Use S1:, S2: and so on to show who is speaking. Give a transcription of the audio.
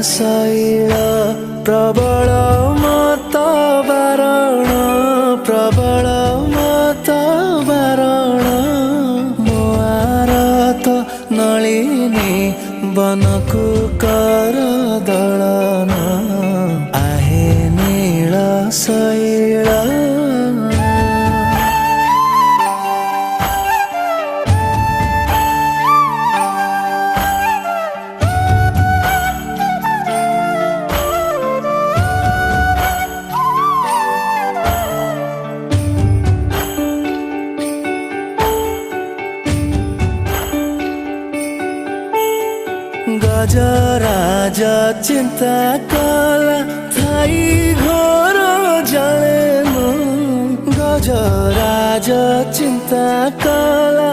S1: शैल प्रबल मत बारण प्रबल मत बारण मो आरत नलिनी बनकु कर दलन आहे नील शैल गजराज चिंता कला थाई घोर जलेनु गजराज चिंता कला